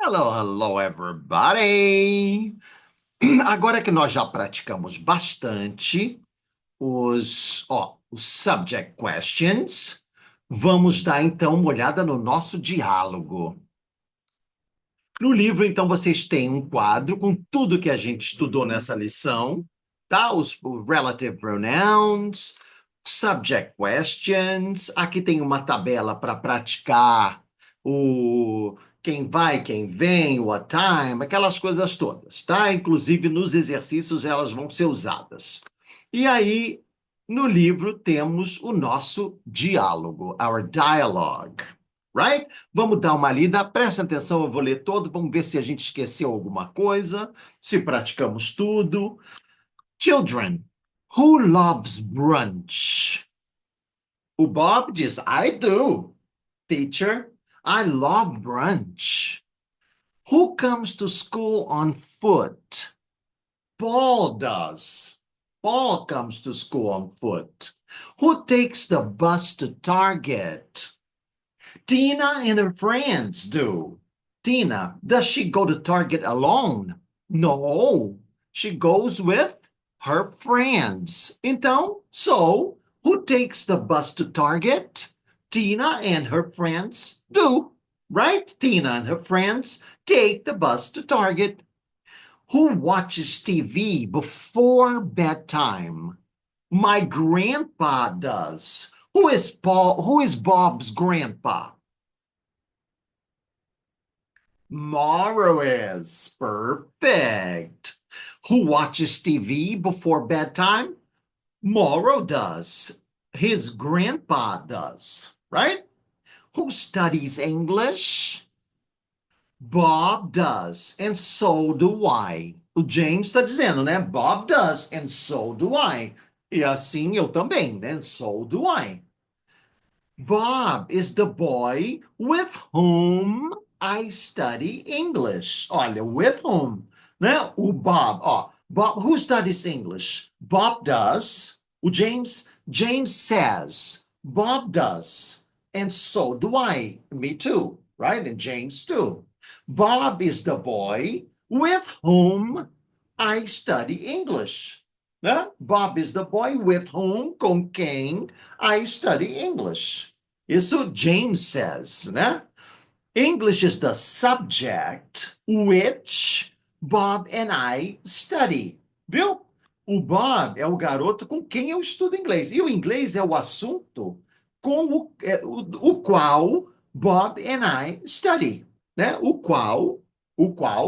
Hello, hello, everybody! Agora que nós já praticamos bastante os subject questions, vamos dar então uma olhada no nosso diálogo. No livro, então, vocês têm um quadro com tudo que a gente estudou nessa lição, tá? Os relative pronouns, subject questions. Aqui tem uma tabela para praticar o quem vai, quem vem, o what time, aquelas coisas todas, tá? Inclusive nos exercícios elas vão ser usadas. E aí, no livro temos o nosso diálogo, our dialogue, right? Vamos dar uma lida, presta atenção, eu vou ler todo, vamos ver se a gente esqueceu alguma coisa, se praticamos tudo. Children, who loves brunch? O Bob diz, I do, teacher. I love brunch. Who comes to school on foot? Paul does. Paul comes to school on foot. Who takes the bus to Target? Tina and her friends do. Tina, does she go to Target alone? No, she goes with her friends. Então, so, who takes the bus to Target? Tina and her friends do, right? Tina and her friends take the bus to Target. Who watches TV before bedtime? My grandpa does. Who is Paul? Who is Bob's grandpa? Morrow is perfect. Who watches TV before bedtime? Morrow does. His grandpa does, right? Who studies English? Bob does, and so do I. O James está dizendo, né? Bob does, and so do I. E assim eu também, né? And so do I. Bob is the boy with whom I study English. Olha, with whom, né? O Bob, ó. Bob, who studies English? Bob does. O James says. Bob does. And so do I. Me too, right? And James too. Bob is the boy with whom I study English. Né? Bob is the boy with whom, com quem, I study English. Isso James says, né? English is the subject which Bob and I study. Viu? O Bob é o garoto com quem eu estudo inglês. E o inglês é o assunto com o qual Bob and I study. Né?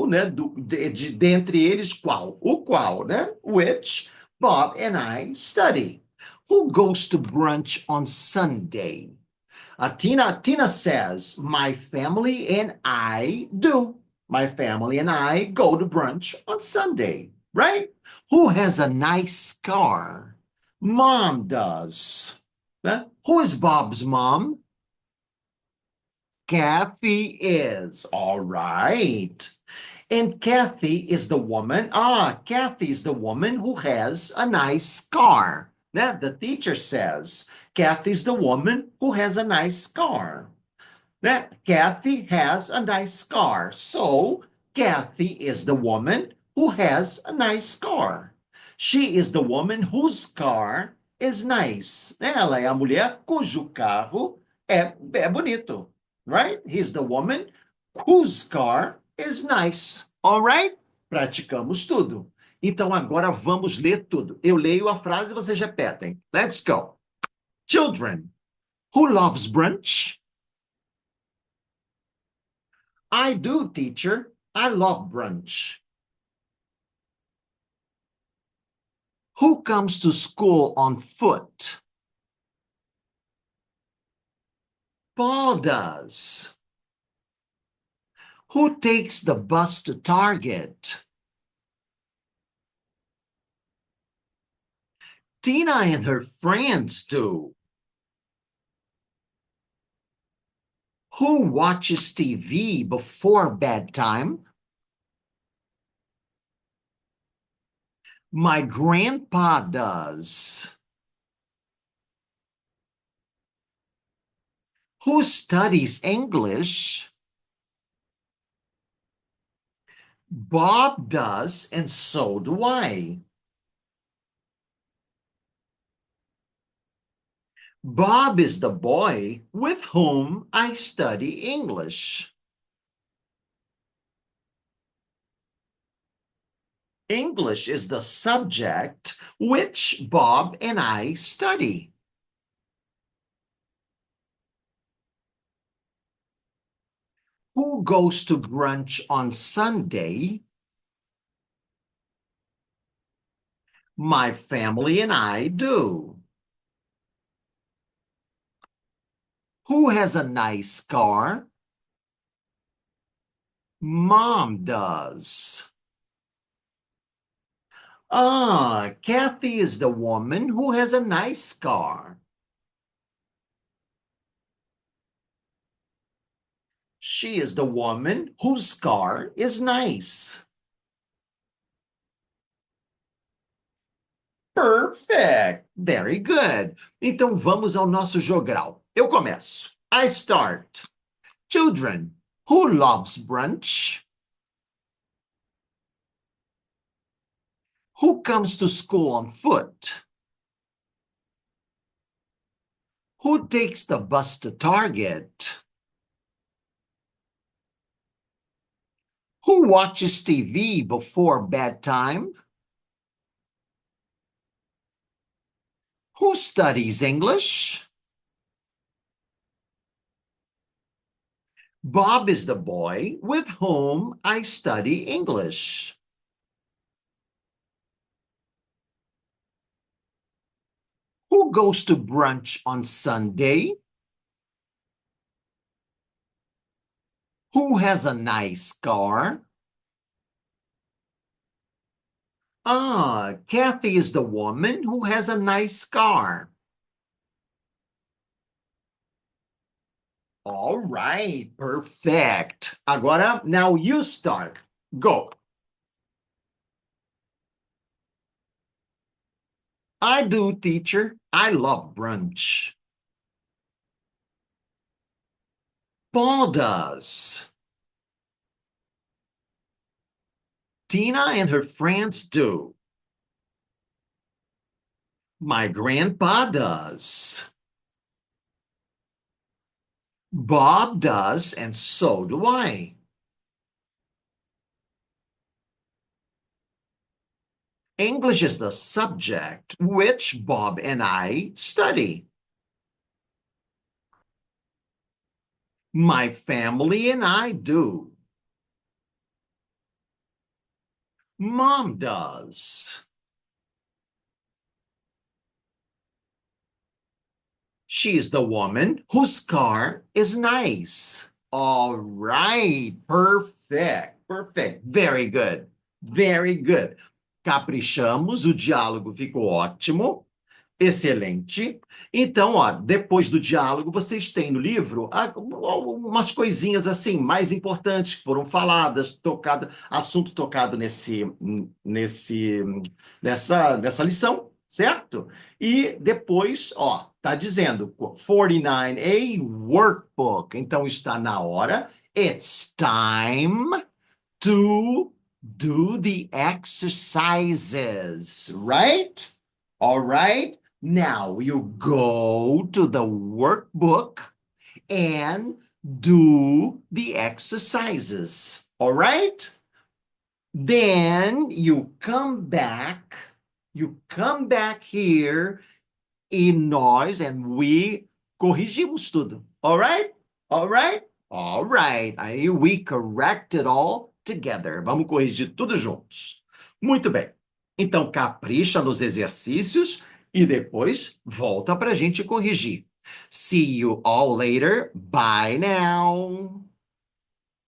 Né? Dentre eles, qual? O qual, né? Which Bob and I study. Who goes to brunch on Sunday? Tina says, my family and I do. My family and I go to brunch on Sunday, right? Who has a nice car? Mom does. Who is Bob's mom? Kathy is. All right. And Kathy is the woman. Kathy is the woman who has a nice car. Now, the teacher says, Kathy's the woman who has a nice car. Now, Kathy has a nice car. So, Kathy is the woman who has a nice car. She is the woman whose car is nice. Ela é a mulher cujo carro é bonito. Right? He's the woman whose car is nice. All right? Praticamos tudo. Então agora vamos ler tudo. Eu leio a frase e vocês repetem. Let's go. Children, who loves brunch? I do, teacher. I love brunch. Who comes to school on foot? Paul does. Who takes the bus to Target? Tina and her friends do. Who watches TV before bedtime? My grandpa does. Who studies English? Bob does, and so do I. Bob is the boy with whom I study English. English is the subject which Bob and I study. Who goes to brunch on Sunday? My family and I do. Who has a nice car? Mom does. Ah, Kathy is the woman who has a nice car. She is the woman whose car is nice. Perfect. Very good. Então vamos ao nosso jogral. Eu começo. I start. Children, who loves brunch? Who comes to school on foot? Who takes the bus to Target? Who watches TV before bedtime? Who studies English? Bob is the boy with whom I study English. Who goes to brunch on Sunday? Who has a nice car? Ah, Kathy is the woman who has a nice car. All right, perfect. Agora, now you start. Go. I do, teacher. I love brunch. Paul does. Tina and her friends do. My grandpa does. Bob does, and so do I. English is the subject which Bob and I study. My family and I do. Mom does. She's the woman whose car is nice. All right, perfect, perfect. Very good, very good. Caprichamos, o diálogo ficou ótimo. Excelente. Então, ó, depois do diálogo, vocês têm no livro umas coisinhas assim, mais importantes que foram faladas, assunto tocado nesse, nessa lição, certo? E depois, ó, tá dizendo 49A workbook. Então está na hora. It's time to do the exercises, right? All right. Now you go to the workbook and do the exercises. All right. Then you come back here e we corrigimos tudo. All right? All right? All right. Aí we correct it all together. Vamos corrigir tudo juntos. Muito bem. Então, capricha nos exercícios e depois volta para a gente corrigir. See you all later. Bye now.